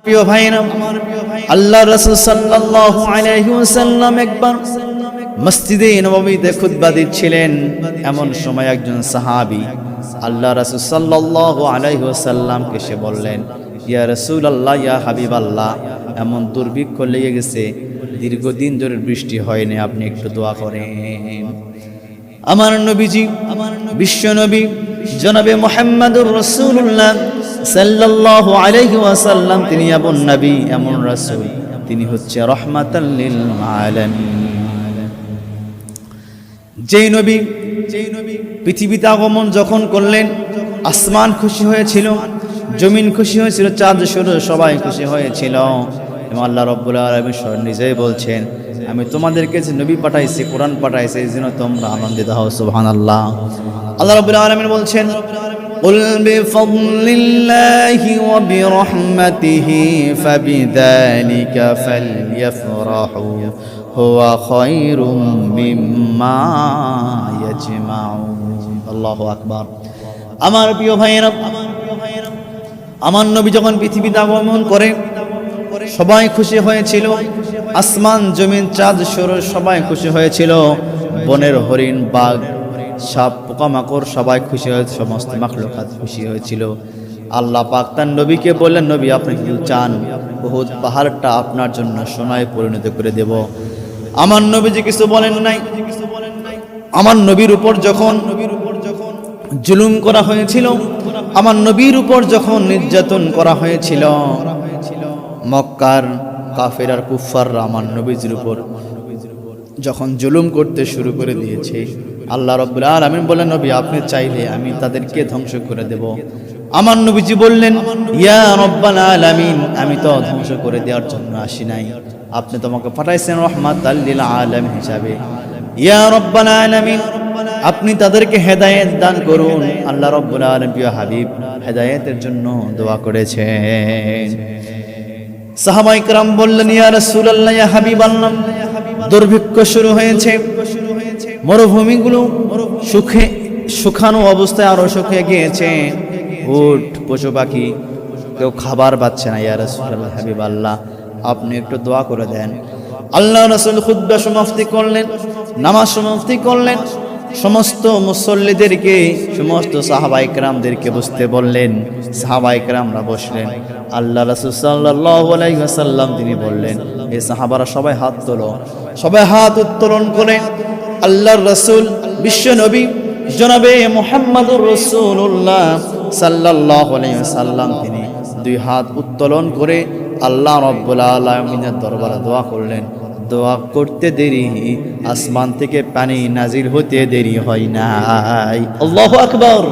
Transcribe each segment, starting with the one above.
প্রিয় ভাইরা, আল্লাহ রাসূল সাল্লাল্লাহু আলাইহি ওয়াসাল্লাম একবার মসজিদে নববীতে খুতবা দিচ্ছিলেন। এমন সময় একজন সাহাবী আল্লাহ রাসূল সাল্লাল্লাহু আলাইহি ওয়াসাল্লামকে এসে বললেন, ইয়া রাসূলুল্লাহ, ইয়া হাবিবাল্লাহ, এমন দুর্ভিক্ষ লেগে গেছে, দীর্ঘদিন ধরে বৃষ্টি হয়নি, আপনি একটু দোয়া করেন। আমার নবীজি, বিশ্ব নবী জনাবে মুহাম্মদুর রাসূলুল্লাহ সাল্লাল্লাহু আলাইহি ওয়াসাল্লাম, তিনি এমন নবী, এমন রাসূল, তিনি হচ্ছে রাহমাতাল লিল আলামিন। যেই নবী পৃথিবীতে আগমন যখন করলেন, আসমান খুশি হয়েছিল, জমিন খুশি হয়েছিল, চাঁদ সূর্য সবাই খুশি হয়েছিল। এবং আল্লাহ রাব্বুল আলামিন স্বয়ং নিজেই বলছেন, আমি তোমাদেরকে যে নবী পাঠাইছি, কোরআন পাঠাইছি, এই জন্য তোমরা আনন্দিত হও। সুবহানাল্লাহ। আল্লাহ রাব্বুল আলামিন বলছেন, قل بفضل الله وبرحمته فبذلك فليفرحوا هو خير مما يجمعون। আল্লাহু আকবার। আমার প্রিয় ভাইরা, আমার নবী যখন পৃথিবীতে আগমন করে সবাই খুশি হয়েছিল, আসমান জমিন চাঁদ সূর্য সবাই খুশি হয়েছিল, বনের হরিণ বাঘ সাপ পোকামাকড় সবাই খুশি হয়েছে, সমস্ত মাখলুকাত খুশি হয়েছিল। আল্লাহ পাক তার নবীকে বললেন, নবী আপনি যদি চান উহুদ পাহাড়টা আপনার জন্য সোনায় পরিণত করে দেব। আমার নবীজি কিছু বলেন নাই। আমার নবীর উপর যখন জুলুম করা হয়েছিল, আমার নবীর উপর যখন নির্যাতন করা হয়েছিল, মক্কার কাফের আর কুফফাররা আমার নবীজির উপর যখন জুলুম করতে শুরু করে দিয়েছে, আল্লাহ রাব্বুল আলামিন বলেন, নবী আপনি চাইলে আমি তাদেরকে ধ্বংস করে দেব। আমার নবীজি বললেন, ইয়া রাব্বাল আলামিন, আমি তো ধ্বংস করে দেওয়ার জন্য আসি নাই, আপনি তোমাকে পাঠাইছেন রাহমাতাল লিল আলামিন হিসাবে। ইয়া রাব্বাল আলামিন, আপনি তাদেরকে হেদায়েত দান করুন। আল্লাহ রাব্বুল আলামিন প্রিয় হাবিব হেদায়েতের জন্য দোয়া করেছেন। সাহাবায়ে কেরাম বললেন, ইয়া রাসূলুল্লাহ, ইয়া হাবিবাল্লাহ, দুর্ভিক্ষ শুরু হয়েছে, মরুভূমিগুলো শুকানো অবস্থায় আরো শুকিয়ে গিয়েছে, উট পশু পাখি কেউ খাবার পাচ্ছে না। ইয়া রাসূলুল্লাহ, হাবিবাল্লাহ, আপনি একটু দোয়া করে দেন। আল্লাহ রাসূল খুতবা সমাপ্তি করলেন, নামাজ সমাপ্তি করলেন, সমস্ত মুসল্লিদেরকে, সমস্ত সাহাবায়ে কেরামদেরকে বসতে বললেন। সাহাবায়ে কেরামরা বসলেন। আল্লাহ রাসূল সাল্লাল্লাহু আলাইহি ওয়াসাল্লাম তিনি বললেন, এই সাহাবারা সবাই হাত তোলো। সবাই হাত উত্তোলন করে আল্লাহর রাসূল বিশ্ব নবী জনাবে মুহাম্মদুর রাসূলুল্লাহ সাল্লাল্লাহু আলাইহি ওয়াসাল্লাম তিনি দুই হাত উত্তোলন করে আল্লাহ রাব্বুল আলামিনের দরবারে দোয়া করলেন। দোয়া করতে দেরি, আসমান থেকে পানি নাজিল হতে দেরি হয় নাই। আল্লাহু আকবার।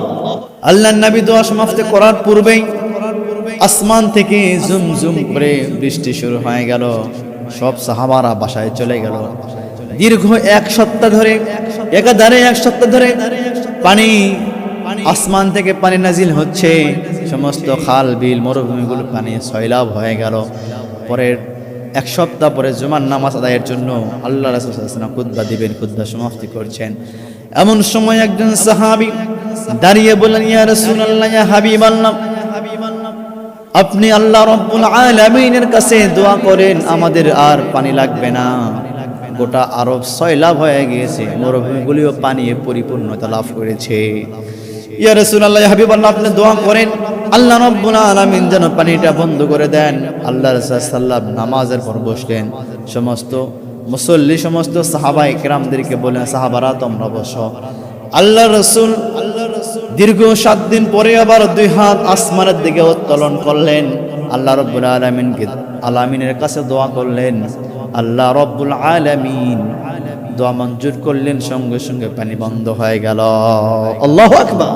আল্লাহর নবী দোয়া সমাপ্তি করার পূর্বেই আসমান থেকে ঝুমঝুম করে বৃষ্টি শুরু হয়ে গেল। সব সাহাবারা বাসায় চলে গেল। দীর্ঘ এক সপ্তাহ ধরে, একাধারে এক সপ্তাহ ধরে পানি, আসমান থেকে পানি নাজিল হচ্ছে। সমস্ত খাল বিল মরুভূমিগুলো পানি সয়লাব হয়ে গেল। পরের এক সপ্তাহ পরে জুমার নামাজ আদায়ের জন্য আল্লাহ রাসূল সাল্লাল্লাহু আলাইহি ওয়াসাল্লাম খুতবা দিবেন, খুতবা সমাপ্তি করছেন। এমন সময় একজন সাহাবী দাঁড়িয়ে বললেন, ইয়া রাসূলুল্লাহ, ইয়া হাবিবাল্লাহ, আপনি আল্লাহ রাব্বুল আলামিনের কাছে দোয়া করেন, আমাদের আর পানি লাগবে না। গোটা আরব সয়লাব হয়ে গিয়েছে, মরুভূমিগুলিও পানি পরিপূর্ণতা লাভ করেছে। ইয়া রাসূলুল্লাহ, ইয়া হাবিবাল্লাহ, আপনি দোয়া করেন আল্লাহ রাব্বুল আলামিন যেন পানিটা বন্ধ করে দেন। আল্লাহ রাসূল সাল্লাল্লাহু আলাইহি নামাজের পর বসলেন। সমস্ত মুসল্লি, সমস্ত সাহাবায়ে কেরামদেরকে বললেন, সাহাবারা তোমরা বসো। আল্লাহ রাসূল দীর্ঘ 7 দিন পরে আবার দুই হাত আসমানের দিকে উত্তোলন করলেন। আল্লাহ রাব্বুল আলামিনের কাছে দোয়া করলেন। আল্লাহ রাব্বুল আলামিন দোয়া মঞ্জুর করলেন, সঙ্গে সঙ্গে পানি বন্ধ হয়ে গেল। আল্লাহু আকবার।